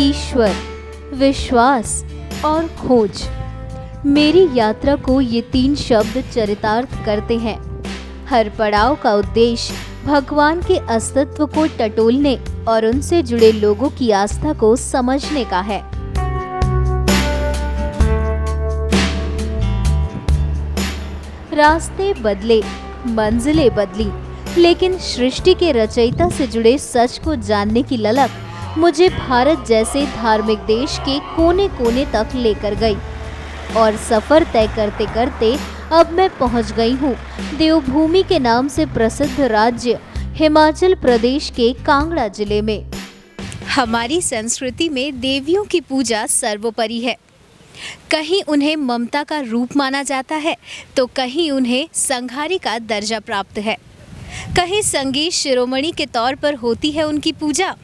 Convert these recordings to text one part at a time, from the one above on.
ईश्वर, विश्वास और खोज। मेरी यात्रा को ये 3 शब्द चरितार्थ करते हैं। हर पड़ाव का उद्देश्य भगवान के अस्तित्व को टटोलने और उनसे जुड़े लोगों की आस्था को समझने का है। रास्ते बदले, मंजिलें बदली, लेकिन सृष्टि के रचयिता से जुड़े सच को जानने की ललक मुझे भारत जैसे धार्मिक देश के कोने कोने तक लेकर गई और सफर तय करते करते अब मैं पहुंच गई हूं देवभूमि के नाम से प्रसिद्ध राज्य हिमाचल प्रदेश के कांगड़ा जिले में। हमारी संस्कृति में देवियों की पूजा सर्वोपरि है। कहीं उन्हें ममता का रूप माना जाता है तो कहीं उन्हें संहारी का दर्जा प्राप्त है। कहीं संगीत शिरोमणि के तौर पर होती है उनकी पूजा,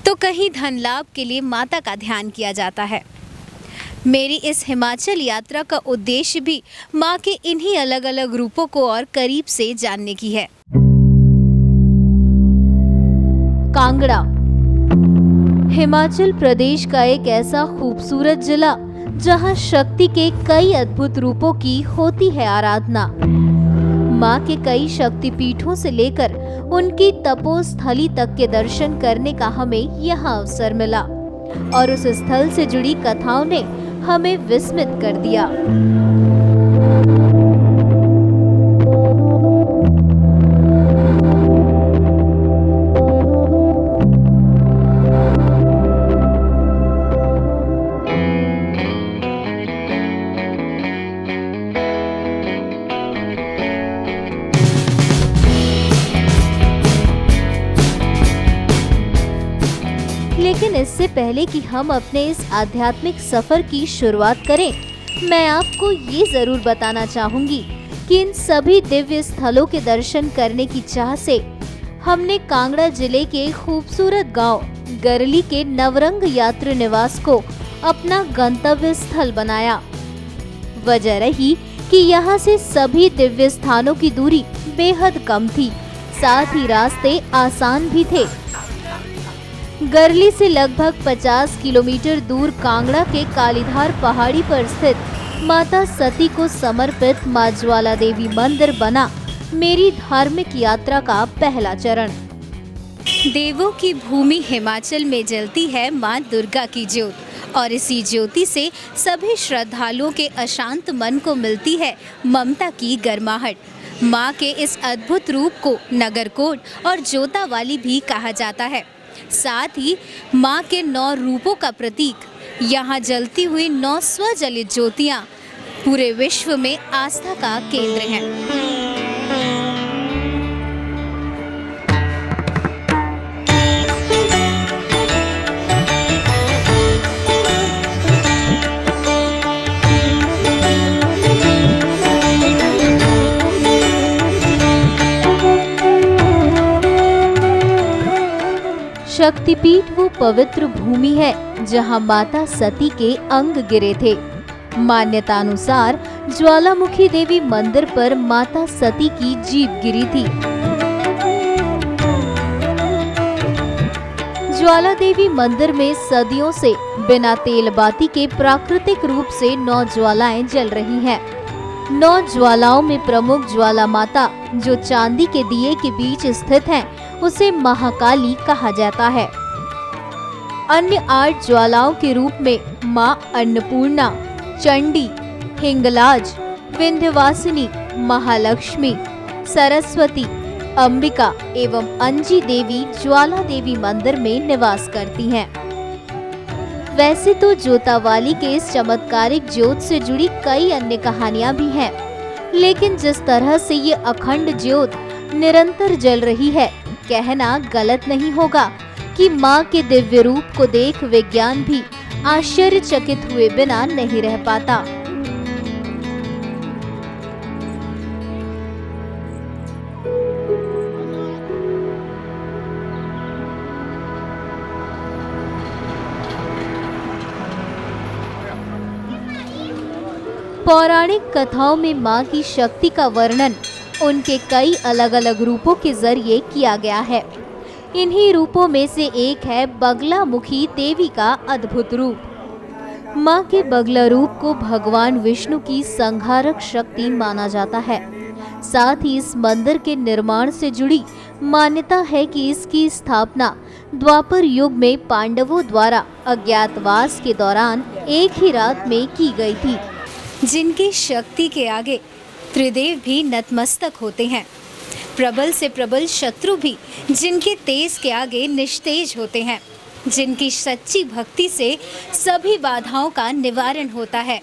तो कहीं धन लाभ के लिए माता का ध्यान किया जाता है। मेरी इस हिमाचल यात्रा का उद्देश्य भी माँ के इन्हीं अलग अलग रूपों को और करीब से जानने की है। कांगड़ा हिमाचल प्रदेश का एक ऐसा खूबसूरत जिला जहां शक्ति के कई अद्भुत रूपों की होती है आराधना। माँ के कई शक्तिपीठों से लेकर उनकी तपोस्थली तक के दर्शन करने का हमें यहाँ अवसर मिला और उस स्थल से जुड़ी कथाओं ने हमें विस्मित कर दिया। लेकिन इससे पहले कि हम अपने इस आध्यात्मिक सफर की शुरुआत करें, मैं आपको ये जरूर बताना चाहूंगी कि इन सभी दिव्य स्थलों के दर्शन करने की चाह से हमने कांगड़ा जिले के खूबसूरत गांव गरली के नवरंग यात्री निवास को अपना गंतव्य स्थल बनाया। वजह रही कि यहाँ से सभी दिव्य स्थानों की दूरी बेहद कम थी, साथ ही रास्ते आसान भी थे। गरली से लगभग 50 किलोमीटर दूर कांगड़ा के कालीधार पहाड़ी पर स्थित माता सती को समर्पित मां ज्वाला देवी मंदिर बना मेरी धार्मिक यात्रा का पहला चरण। देवों की भूमि हिमाचल में जलती है मां दुर्गा की ज्योत और इसी ज्योति से सभी श्रद्धालुओं के अशांत मन को मिलती है ममता की गर्माहट। मां के इस अद्भुत रूप को नगरकोट और जोता वाली भी कहा जाता है। साथ ही मां के 9 रूपों का प्रतीक यहाँ जलती हुई 9 स्वजलित ज्योतियाँ पूरे विश्व में आस्था का केंद्र हैं। शक्तिपीठ वो पवित्र भूमि है जहां माता सती के अंग गिरे थे। मान्यतानुसार ज्वालामुखी देवी मंदिर पर माता सती की जीभ गिरी थी। ज्वाला देवी मंदिर में सदियों से बिना तेल बाती के प्राकृतिक रूप से 9 ज्वालाएं जल रही हैं। 9 ज्वालाओं में प्रमुख ज्वाला माता जो चांदी के दिए के बीच स्थित हैं, उसे महाकाली कहा जाता है। अन्य 8 ज्वालाओं के रूप में मां अन्नपूर्णा, चंडी, हिंगलाज, विंध्यवासिनी, महालक्ष्मी, सरस्वती, अंबिका एवं अंजी देवी ज्वाला देवी मंदिर में निवास करती हैं। वैसे तो जोतावाली के इस चमत्कारिक ज्योत से जुड़ी कई अन्य कहानियां भी हैं, लेकिन जिस तरह से ये अखंड ज्योत निरंतर जल रही है, कहना गलत नहीं होगा कि माँ के दिव्य रूप को देख विज्ञान भी आश्चर्यचकित हुए बिना नहीं रह पाता। पौराणिक कथाओं में माँ की शक्ति का वर्णन उनके कई अलग अलग रूपों के जरिए किया गया है। इन्हीं रूपों में से एक है बगला मुखी देवी का अद्भुत रूप। माँ के बगला रूप को भगवान विष्णु की संहारक शक्ति माना जाता है। साथ ही इस मंदिर के निर्माण से जुड़ी मान्यता है कि इसकी स्थापना द्वापर युग में पांडवों द्वारा अज्ञातवास के दौरान एक ही रात में की गई थी, जिनकी शक्ति के आगे त्रिदेव भी नतमस्तक होते हैं। प्रबल से प्रबल शत्रु भी जिनके तेज के आगे निस्तेज होते हैं, जिनकी सच्ची भक्ति से सभी बाधाओं का निवारण होता है।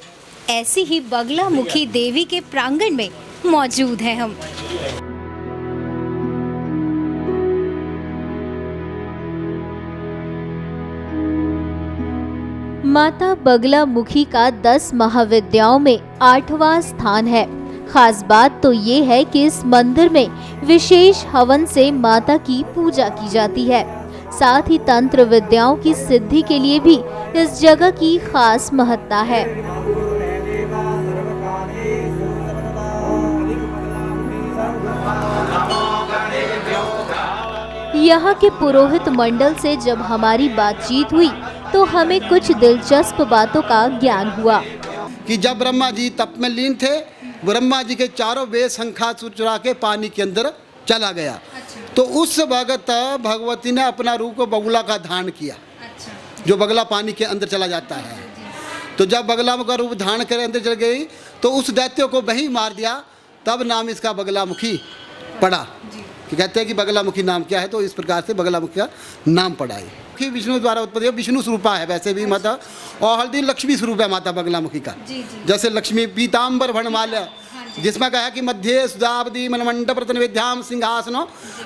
ऐसी ही बगला मुखी देवी के प्रांगण में मौजूद हैं हम। माता बगला मुखी का 10 महाविद्याओं में 8वां स्थान है। खास बात तो ये है कि इस मंदिर में विशेष हवन से माता की पूजा की जाती है। साथ ही तंत्र विद्याओं की सिद्धि के लिए भी इस जगह की खास महत्ता है। यहाँ के पुरोहित मंडल से जब हमारी बातचीत हुई तो हमें कुछ दिलचस्प बातों का ज्ञान हुआ कि जब ब्रह्मा जी तप में लीन थे, ब्रह्मा जी के चारों वेद शंखा चुरा के पानी के अंदर चला गया। तो उस वक्त भगवती ने अपना रूप को बगुला का धारण किया। जो बगला पानी के अंदर चला जाता है। तो जब बगला का रूप धारण कर अंदर चल गई तो उस दैत्य को वहीं मार दिया। तब नाम इसका बगला मुखी पड़ा। कि कहते हैं कि बगला मुखी नाम क्या है, तो इस प्रकार से बगला मुखी का नाम पड़ा है। विष्णु द्वारा उत्पत्ति है, विष्णु स्वरूपा है वैसे भी माता, और हल्दी लक्ष्मी स्वरूप है माता बगला मुखी का। जैसे लक्ष्मी पीताम्बर भणमाल्य, जिसमें कहा कि मध्य सुदावदी मनमंडप रत्न विद्याम सिंहासनो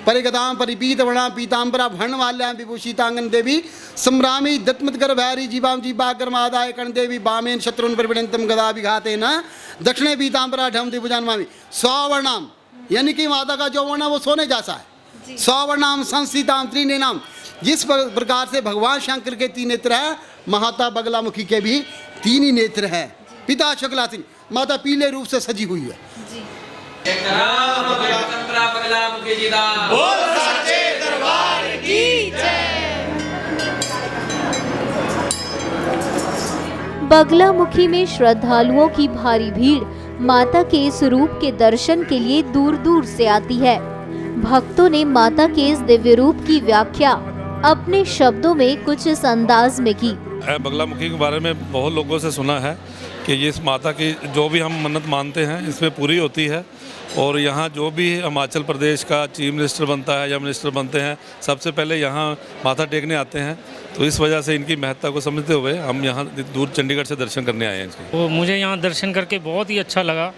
परिगदाम परिपीत वर्णा पीताम्बरा भणमाल्या विभूषितांगन देवी सम्रामी दत्मतकर भैरी जीवाम जीवागर्मादाय कर्ण देवी बामेन शत्रुन परिवृणतम गदा विघाते न दक्षिणे पीताम्बरा ढम दिभुजानमामि स्ववर्णाम, यानी कि माता का जो वर्ण है वो सोने जैसा है। स्ववर्णाम संस्थिताम त्रिनेनाम, जिस प्रकार से भगवान शंकर के 3 नेत्र है, माता बगला मुखी के भी 3 ही नेत्र है। पिता शुक्लासिनी, माता पीले रूप से सजी हुई है। बगला मुखी में श्रद्धालुओं की भारी भीड़ माता के इस रूप के दर्शन के लिए दूर दूर से आती है। भक्तों ने माता के इस दिव्य रूप की व्याख्या अपने शब्दों में कुछ इस अंदाज में की। बगला मुखी के बारे में बहुत लोगों से सुना है कि ये इस माता की जो भी हम मन्नत मानते हैं इसमें पूरी होती है। और यहाँ जो भी हिमाचल प्रदेश का चीफ मिनिस्टर बनता है या मिनिस्टर बनते हैं, सबसे पहले यहाँ माथा टेकने आते हैं। तो इस वजह से इनकी महत्ता को समझते हुए हम यहाँ दूर चंडीगढ़ से दर्शन करने आए हैं इसके। तो मुझे यहाँ दर्शन करके बहुत ही अच्छा लगा।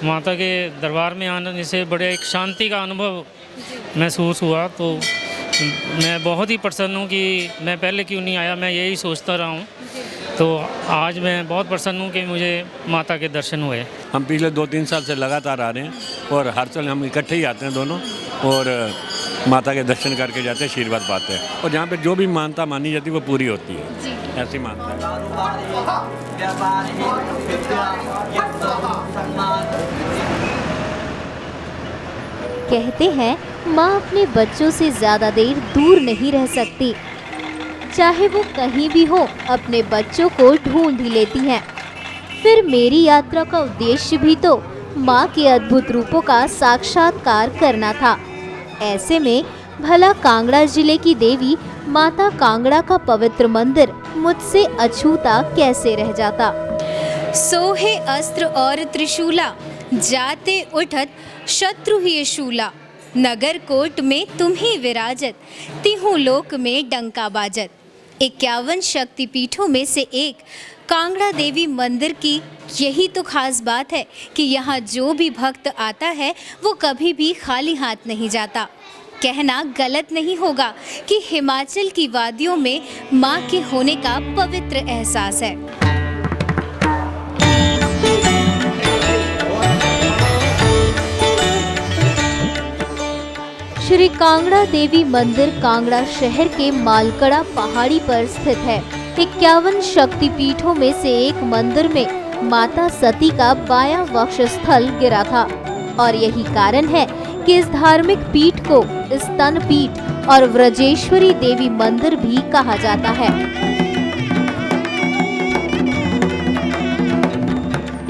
माता के दरबार में आने से बड़े एक शांति का अनुभव महसूस हुआ। तो मैं बहुत ही प्रसन्न हूँ कि मैं पहले क्यों नहीं आया, मैं यही सोचता रहा हूँ। तो आज मैं बहुत प्रसन्न हूँ कि मुझे माता के दर्शन हुए। हम पिछले 2-3 साल से लगातार आ रहे हैं और हर साल हम इकट्ठे ही आते हैं दोनों, और माता के दर्शन करके जाते हैं, आशीर्वाद पाते हैं। और जहाँ पे जो भी मानता मानी जाती है वो पूरी होती है, ऐसी मानता है। कहते हैं माँ अपने बच्चों से ज्यादा देर दूर नहीं रह सकती। चाहे वो कहीं भी हो, अपने बच्चों को ढूंढ ही लेती हैं। फिर मेरी यात्रा का उद्देश्य भी तो माँ के अद्भुत रूपों का साक्षात्कार करना था। ऐसे में भला कांगड़ा जिले की देवी माता कांगड़ा का पवित्र मंदिर मुझसे अछूता कैसे रह जाता। सोहे अस्त्र और त्रिशूला, जाते उठत शत्रु ही शूला। नगर कोट में तुम ही विराजत, तिहु लोक में डंका बाजत। 51 शक्तिपीठों में से एक कांगड़ा देवी मंदिर की यही तो खास बात है कि यहाँ जो भी भक्त आता है वो कभी भी खाली हाथ नहीं जाता। कहना गलत नहीं होगा कि हिमाचल की वादियों में माँ के होने का पवित्र एहसास है। श्री कांगड़ा देवी मंदिर कांगड़ा शहर के मालकड़ा पहाड़ी पर स्थित है। 51 शक्तिपीठों में से एक मंदिर में माता सती का बायां वक्षस्थल गिरा था और यही कारण है कि इस धार्मिक पीठ को स्तन पीठ और व्रजेश्वरी देवी मंदिर भी कहा जाता है।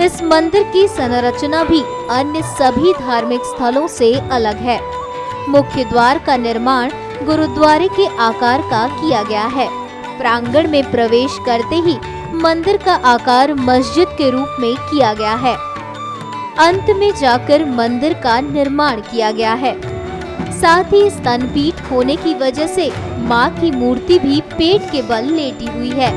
इस मंदिर की संरचना भी अन्य सभी धार्मिक स्थलों से अलग है। मुख्य द्वार का निर्माण गुरुद्वारे के आकार का किया गया है। प्रांगण में प्रवेश करते ही मंदिर का आकार मस्जिद के रूप में किया गया है। अंत में जाकर मंदिर का निर्माण किया गया है। साथ ही स्तनपीठ होने की वजह से मां की मूर्ति भी पेट के बल लेटी हुई है।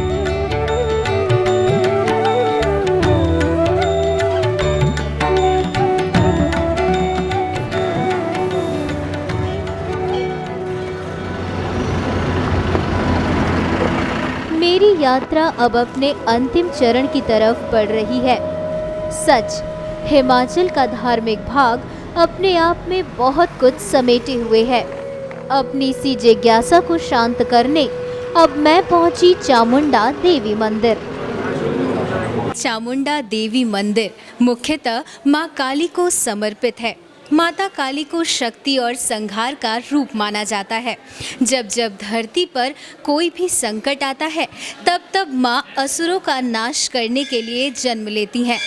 मेरी यात्रा अब अपने अंतिम चरण की तरफ बढ़ रही है। सच, हिमाचल का धार्मिक भाग अपने आप में बहुत कुछ समेटे हुए है। अपनी सी जिज्ञासा को शांत करने अब मैं पहुंची चामुंडा देवी मंदिर। चामुंडा देवी मंदिर मुख्यतः मां काली को समर्पित है। माता काली को शक्ति और संहार का रूप माना जाता है। जब जब धरती पर कोई भी संकट आता है, तब तब मां असुरों का नाश करने के लिए जन्म लेती हैं।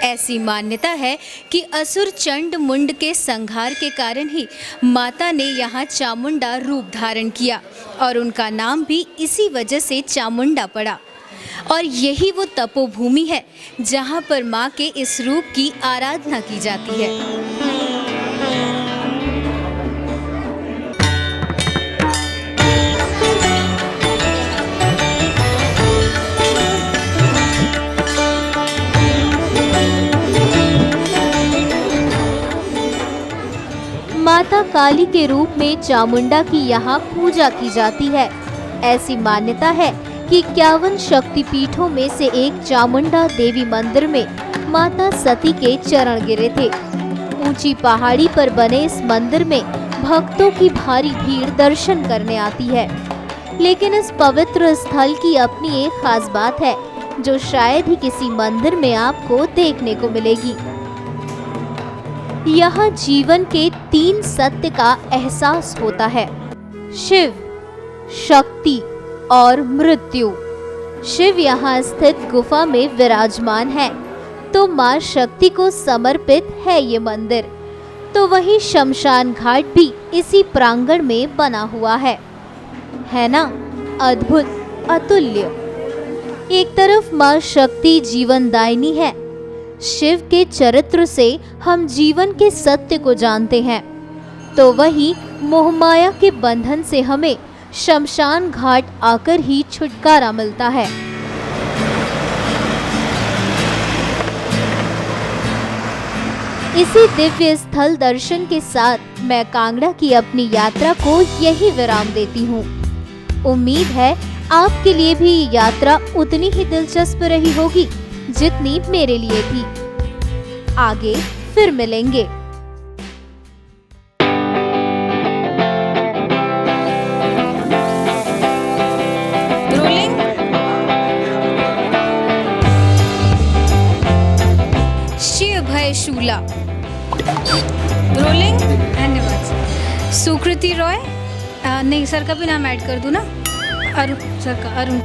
ऐसी मान्यता है कि असुर चंड मुंड के संहार के कारण ही माता ने यहाँ चामुंडा रूप धारण किया और उनका नाम भी इसी वजह से चामुंडा पड़ा। और यही वो तपोभूमि है जहाँ पर माँ के इस रूप की आराधना की जाती है। माता काली के रूप में चामुंडा की यहाँ पूजा की जाती है। ऐसी मान्यता है कि 51 शक्तिपीठों में से एक चामुंडा देवी मंदिर में माता सती के चरण गिरे थे। ऊंची पहाड़ी पर बने इस मंदिर में भक्तों की भारी भीड़ दर्शन करने आती है। लेकिन इस पवित्र स्थल की अपनी एक खास बात है जो शायद ही किसी मंदिर में आपको देखने को मिलेगी। यहाँ जीवन के 3 सत्य का एहसास होता है: शिव, शक्ति और मृत्यु। शिव यहाँ स्थित गुफा में विराजमान है, तो माँ शक्ति को समर्पित है ये मंदिर। तो वहीं शमशान घाट भी इसी प्रांगण में बना हुआ है ना? अद्भुत, अतुल्य। एक तरफ माँ शक्ति जीवनदायिनी है। शिव के चरित्र से हम जीवन के सत्य को जानते हैं, तो वहीं मोहमाया के बंधन से हमें शमशान घाट आकर ही छुटकारा मिलता है। इसी दिव्य स्थल दर्शन के साथ मैं कांगड़ा की अपनी यात्रा को यही विराम देती हूँ। उम्मीद है आपके लिए भी यात्रा उतनी ही दिलचस्प रही होगी जितनी मेरे लिए थी। आगे फिर मिलेंगे। शिव भय शूला। रोलिंग। धन्यवाद। सुकृति रॉय। नहीं, सर का भी नाम ऐड कर दूं ना? अरुण सर का, अरुण।